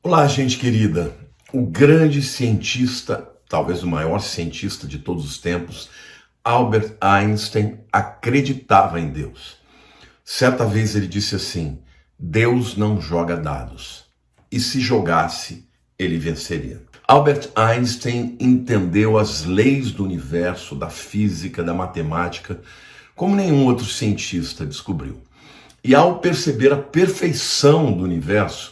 Olá, gente querida. O grande cientista, talvez o maior cientista de todos os tempos, Albert Einstein, acreditava em Deus. Certa vez ele disse assim: Deus não joga dados, e se jogasse, ele venceria. Albert Einstein entendeu as leis do universo, da física, da matemática, como nenhum outro cientista descobriu. E ao perceber a perfeição do universo,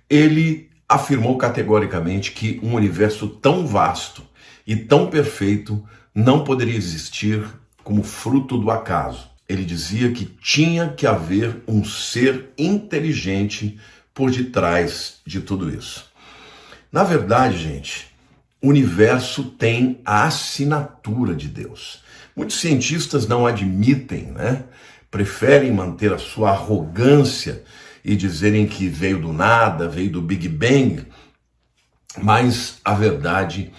ele afirmou categoricamente que um universo tão vasto e tão perfeito não poderia existir como fruto do acaso. Ele dizia que tinha que haver um ser inteligente por detrás de tudo isso. Na verdade, gente, o universo tem a assinatura de Deus. Muitos cientistas não admitem, Preferem manter a sua arrogância e dizerem que veio do nada, veio do Big Bang, mas a verdade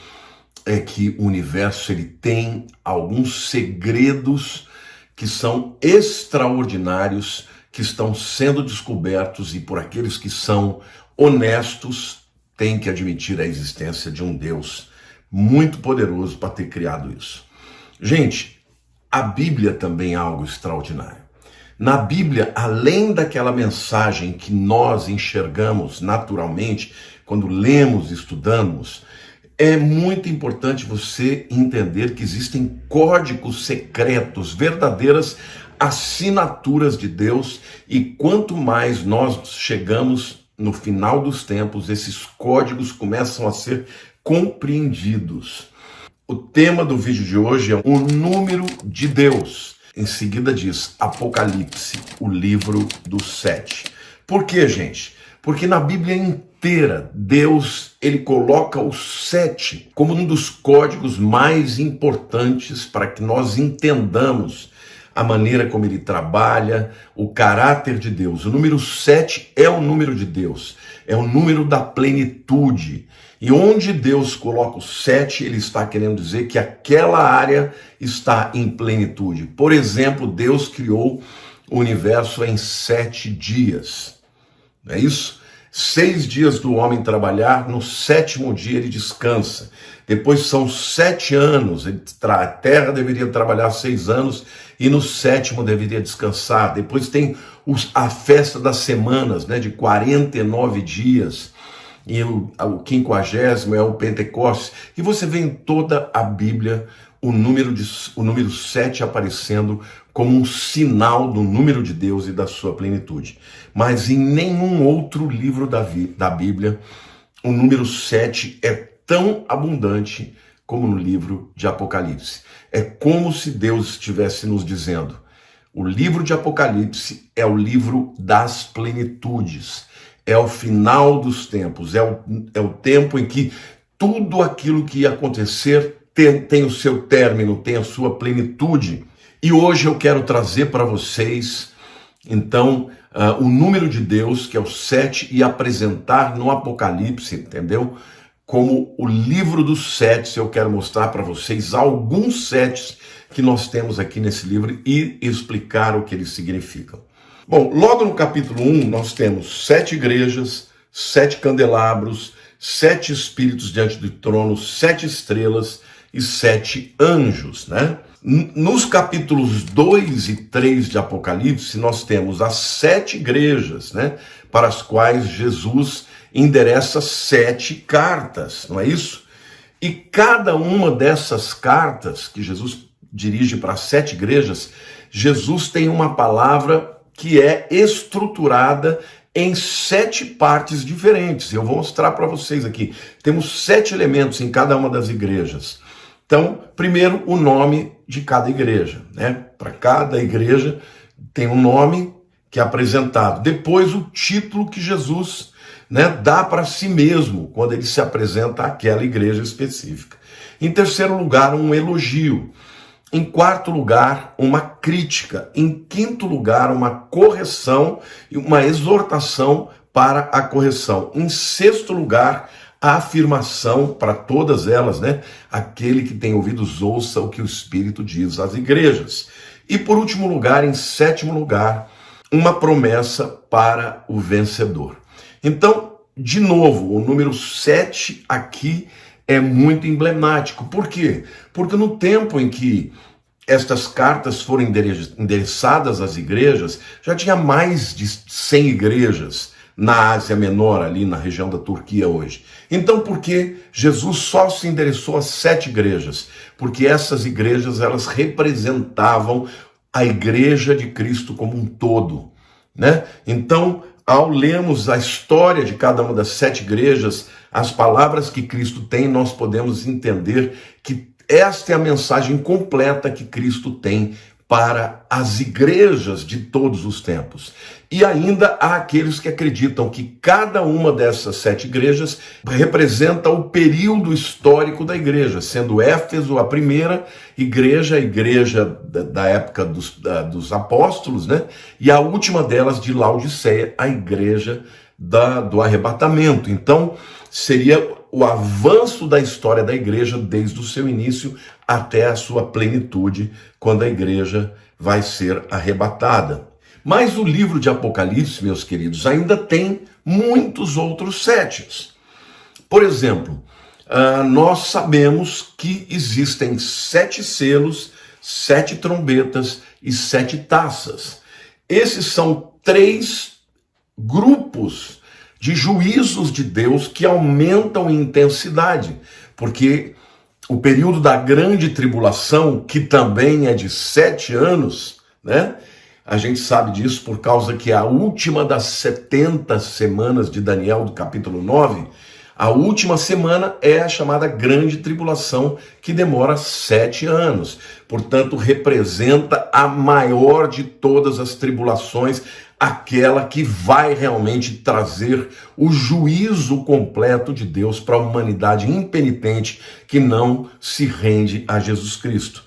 é que o universo ele tem alguns segredos que são extraordinários, que estão sendo descobertos, e por aqueles que são honestos têm que admitir a existência de um Deus muito poderoso para ter criado isso. Gente, a Bíblia também é algo extraordinário. Na Bíblia, além daquela mensagem que nós enxergamos naturalmente, quando lemos e estudamos, é muito importante você entender que existem códigos secretos, verdadeiras assinaturas de Deus, e quanto mais nós chegamos no final dos tempos, esses códigos começam a ser compreendidos. O tema do vídeo de hoje é o número de Deus. Em seguida diz Apocalipse, o livro dos 7. Por quê, gente? Porque na Bíblia inteira, Deus ele coloca o 7 como um dos códigos mais importantes para que nós entendamos a maneira como ele trabalha, o caráter de Deus. O número 7 é o número de Deus, é o número da plenitude. E onde Deus coloca o 7, ele está querendo dizer que aquela área está em plenitude. Por exemplo, Deus criou o universo em 7 dias. Não é isso? 6 dias do homem trabalhar, no 7º dia ele descansa. Depois são 7 anos, a terra deveria trabalhar 6 anos e no 7º deveria descansar. Depois tem a festa das semanas, de 49 dias. E o 50º é o Pentecostes. E você vê em toda a Bíblia o número 7 aparecendo como um sinal do número de Deus e da sua plenitude. Mas em nenhum outro livro da Bíblia o número 7 é tão abundante como no livro de Apocalipse. É como se Deus estivesse nos dizendo: o livro de Apocalipse é o livro das plenitudes. É o final dos tempos, é o tempo em que tudo aquilo que ia acontecer tem o seu término, tem a sua plenitude. E hoje eu quero trazer para vocês, então, o número de Deus, que é o 7, e apresentar no Apocalipse, entendeu? Como o livro dos 7, eu quero mostrar para vocês alguns 7 que nós temos aqui nesse livro e explicar o que eles significam. Bom, logo no capítulo 1, nós temos 7 igrejas, 7 candelabros, 7 espíritos diante do trono, 7 estrelas e 7 anjos, Nos capítulos 2 e 3 de Apocalipse, nós temos as 7 igrejas, para as quais Jesus endereça 7 cartas, não é isso? E cada uma dessas cartas que Jesus dirige para as 7 igrejas, Jesus tem uma palavra que é estruturada em 7 partes diferentes. Eu vou mostrar para vocês aqui. Temos 7 elementos em cada uma das igrejas. Então, primeiro, o nome de cada igreja, Para cada igreja tem um nome que é apresentado. Depois, o título que Jesus, dá para si mesmo quando ele se apresenta àquela igreja específica. Em terceiro lugar, um elogio. Em quarto lugar, uma crítica. Em quinto lugar, uma correção e uma exortação para a correção. Em sexto lugar, a afirmação para todas elas, Aquele que tem ouvidos ouça o que o Espírito diz às igrejas. E por último lugar, em sétimo lugar, uma promessa para o vencedor. Então, de novo, o número 7 aqui é muito emblemático. Por quê? Porque no tempo em que estas cartas foram endereçadas às igrejas, já tinha mais de 100 igrejas na Ásia Menor, ali na região da Turquia hoje. Então, por que Jesus só se endereçou a 7 igrejas? Porque essas igrejas, elas representavam a igreja de Cristo como um todo, né? Então, ao lermos a história de cada uma das 7 igrejas, as palavras que Cristo tem, nós podemos entender que esta é a mensagem completa que Cristo tem para as igrejas de todos os tempos. E ainda há aqueles que acreditam que cada uma dessas 7 igrejas representa o período histórico da igreja, sendo Éfeso a primeira igreja, a igreja da época dos apóstolos, né? E a última delas, de Laodiceia, a igreja do arrebatamento. Então, seria o avanço da história da igreja desde o seu início até a sua plenitude, quando a igreja vai ser arrebatada. Mas o livro de Apocalipse, meus queridos, ainda tem muitos outros 7. Por exemplo, nós sabemos que existem 7 selos, 7 trombetas e 7 taças. Esses são 3 grupos de juízos de Deus que aumentam em intensidade, porque o período da grande tribulação, que também é de 7 anos, né? A gente sabe disso por causa que a última das 70 semanas de Daniel, do capítulo 9, a última semana é a chamada grande tribulação, que demora 7 anos. Portanto, representa a maior de todas as tribulações, aquela que vai realmente trazer o juízo completo de Deus para a humanidade impenitente que não se rende a Jesus Cristo.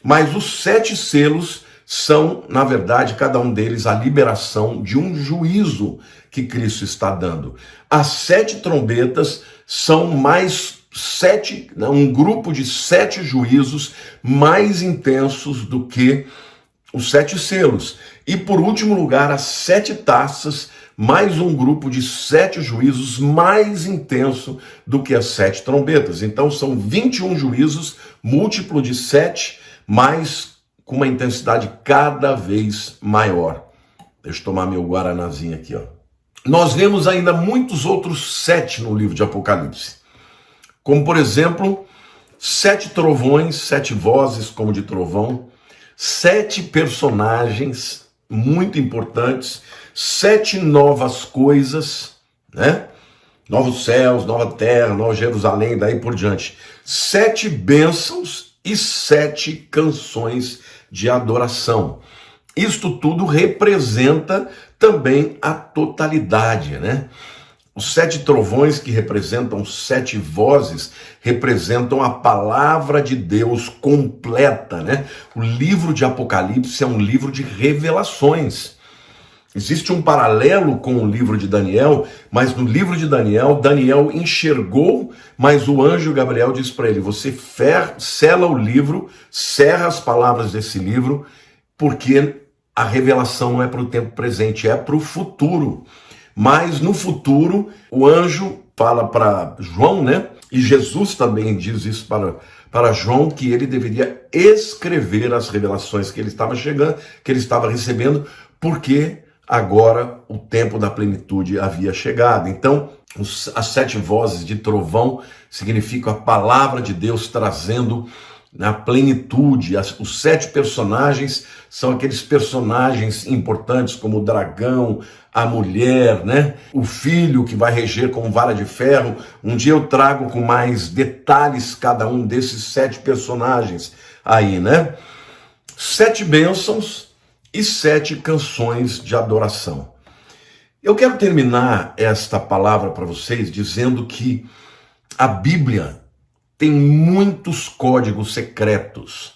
Mas os 7 selos são, na verdade, cada um deles a liberação de um juízo que Cristo está dando. As 7 trombetas são mais 7, um grupo de 7 juízos mais intensos do que os 7 selos. E por último lugar, as 7 taças, mais um grupo de 7 juízos mais intenso do que as 7 trombetas. Então são 21 juízos, múltiplo de 7, mais com uma intensidade cada vez maior. Deixa eu tomar meu guaranazinho aqui, ó. Nós vemos ainda muitos outros 7 no livro de Apocalipse. Como, por exemplo, 7 trovões, 7 vozes como de trovão, 7 personagens muito importantes, 7 novas coisas, né? Novos céus, nova terra, nova Jerusalém, daí por diante. 7 bênçãos e 7 canções de adoração. Isto tudo representa também a totalidade, né? Os 7 trovões, que representam 7 vozes, representam a palavra de Deus completa, né? O livro de Apocalipse é um livro de revelações. Existe um paralelo com o livro de Daniel, mas no livro de Daniel, Daniel enxergou, mas o anjo Gabriel disse para ele: você sela o livro, cerra as palavras desse livro, porque a revelação não é para o tempo presente, é para o futuro. Mas no futuro, o anjo fala para João, né? E Jesus também diz isso para João, que ele deveria escrever as revelações que ele estava chegando, que ele estava recebendo, porque agora o tempo da plenitude havia chegado. Então, as 7 vozes de trovão significam a palavra de Deus trazendo na plenitude. Os 7 personagens são aqueles personagens importantes, como o dragão, a mulher, né? O filho que vai reger com vara de ferro. Um dia eu trago com mais detalhes cada um desses 7 personagens aí, né? 7 bênçãos e 7 canções de adoração. Eu quero terminar esta palavra para vocês dizendo que a Bíblia tem muitos códigos secretos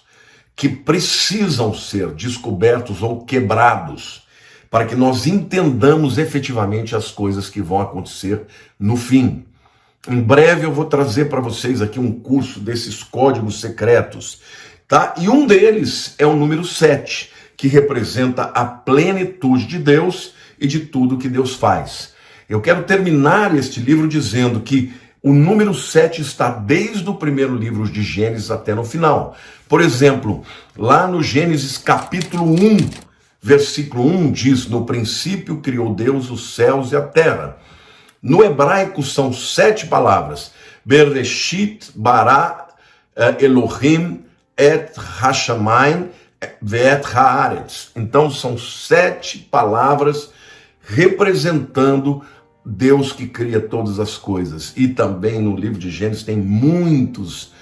que precisam ser descobertos ou quebrados para que nós entendamos efetivamente as coisas que vão acontecer no fim. Em breve eu vou trazer para vocês aqui um curso desses códigos secretos, tá? E um deles é o número 7, que representa a plenitude de Deus e de tudo que Deus faz. Eu quero terminar este livro dizendo que o número 7 está desde o primeiro livro de Gênesis até no final. Por exemplo, lá no Gênesis capítulo 1, versículo 1 diz: no princípio criou Deus os céus e a terra. No hebraico são 7 palavras: Bereshit, bara, Elohim, et hashamayim, ve'et haaretz. Então são 7 palavras representando Deus que cria todas as coisas. E também no livro de Gênesis tem muitas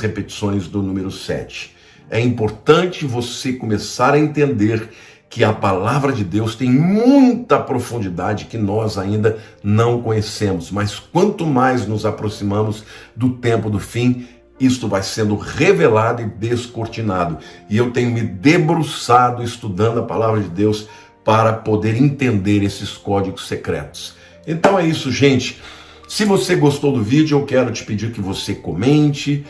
repetições do número 7. É importante você começar a entender que a palavra de Deus tem muita profundidade que nós ainda não conhecemos. Mas quanto mais nos aproximamos do tempo do fim, isto vai sendo revelado e descortinado. E eu tenho me debruçado estudando a palavra de Deus para poder entender esses códigos secretos. Então é isso, gente. Se você gostou do vídeo, eu quero te pedir que você comente,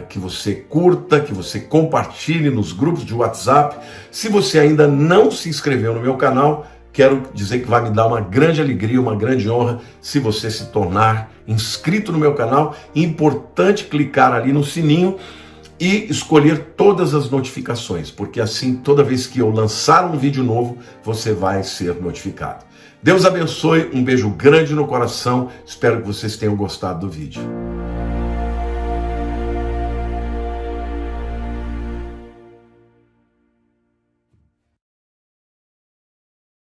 que você curta, que você compartilhe nos grupos de WhatsApp. Se você ainda não se inscreveu no meu canal, quero dizer que vai me dar uma grande alegria, uma grande honra se você se tornar inscrito no meu canal. Importante clicar ali no sininho e escolher todas as notificações, porque assim, toda vez que eu lançar um vídeo novo, você vai ser notificado. Deus abençoe, um beijo grande no coração, espero que vocês tenham gostado do vídeo.